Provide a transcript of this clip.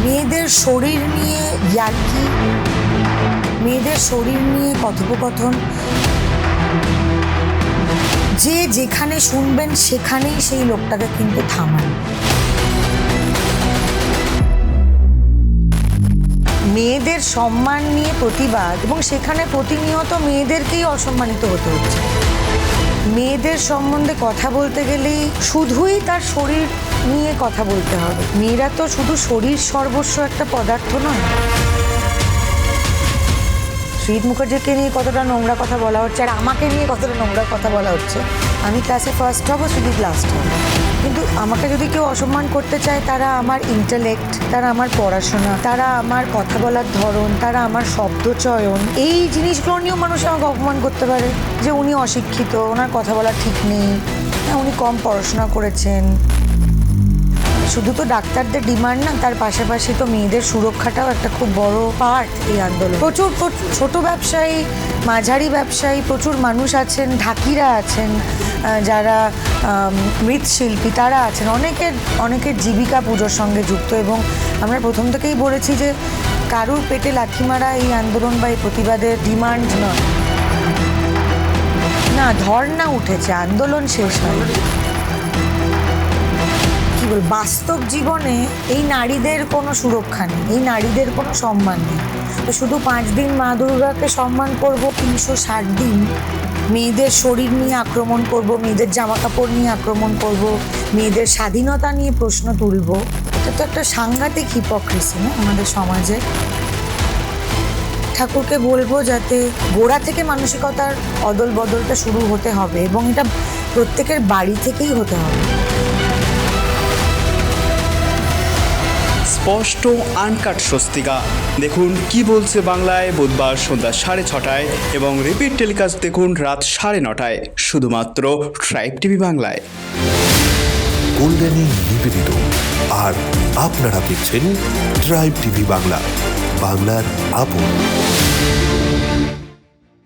মেয়েদের শরীর নিয়ে ইয়ার্কি, মেয়েদের শরীর নিয়ে কথোপকথন, যে যেখানে শুনবেন সেখানেই সেই লোকটাকে কিন্তু থামান। মেয়েদের সম্মান নিয়ে প্রতিবাদ, এবং সেখানে প্রতিনিয়ত মেয়েদেরকেই অসম্মানিত হতে হচ্ছে। মেয়েদের সম্বন্ধে কথা বলতে গেলেই শুধুই তার শরীর নিয়ে কথা বলতে হবে। মেয়েরা তো শুধু শরীর সর্বস্ব একটা পদার্থ নয়। সুজিত মুখার্জিকে নিয়ে কতটা নোংরা কথা বলা হচ্ছে, আর আমাকে নিয়ে কতটা নোংরা কথা বলা হচ্ছে। আমি ক্লাসে ফার্স্ট হব, সুজিত লাস্ট হবে। কিন্তু আমাকে যদি কেউ অসম্মান করতে চায়, তারা আমার ইন্টেলেক্ট, তারা আমার পড়াশোনা, তারা আমার কথা বলার ধরন, তারা আমার শব্দচয়ন, এই জিনিসগুলো নিয়েও মানুষ আমাকে অপমান করতে পারে। যে উনি অশিক্ষিত, ওনার কথা বলা ঠিক নেই, উনি কম পড়াশোনা করেছেন। শুধু তো ডাক্তারদের ডিমান্ড না, তার পাশাপাশি তো মেয়েদের সুরক্ষাটাও একটা খুব বড় পার্ট এই আন্দোলন। প্রচুর ছোট ব্যবসায়ী, মাঝারি ব্যবসায়ী, প্রচুর মানুষ আছেন, ঢাকিরা আছেন, যারা মৃৎশিল্পী, তারা আছেন। অনেকের জীবিকা পুজোর সঙ্গে যুক্ত। এবং আমরা প্রথম থেকেই বলেছি যে কারুর পেটে লাথি মারা এই আন্দোলন বা এই প্রতিবাদের ডিমান্ড নয়। না, ধর্ণা উঠেছে, আন্দোলন শেষ হয়। বাস্তব জীবনে এই নারীদের কোনো সুরক্ষা নেই, এই নারীদের কোনো সম্মান নেই। তো শুধু 5 দিন মা দুর্গাকে সম্মান করব, 360 দিন মেয়েদের শরীর নিয়ে আক্রমণ করব, মেয়েদের জামা কাপড় নিয়ে আক্রমণ করব, মেয়েদের স্বাধীনতা নিয়ে প্রশ্ন তুলব। এটা তো একটা সাংঘাতিক হিপোক্রেসি না আমাদের সমাজে। ঠাকুরকে বলবো যাতে গোড়া থেকে মানসিকতার অদল বদলটা শুরু হতে হবে, এবং এটা প্রত্যেকের বাড়ি থেকেই হতে হবে। স্পষ্ট আনকাট স্বস্তিকা দেখুন কি বলছে বাংলায় বুধবার সন্ধ্যা 6:30 এবং রিপিট টেলিকাস্ট দেখুন রাত 9:30 শুধুমাত্র ট্রাইব টিভি বাংলায়। গোল্ডেনে নিবেদিত, আর আপনারা দেখছেন ট্রাইব টিভি বাংলা, বাংলার আপন।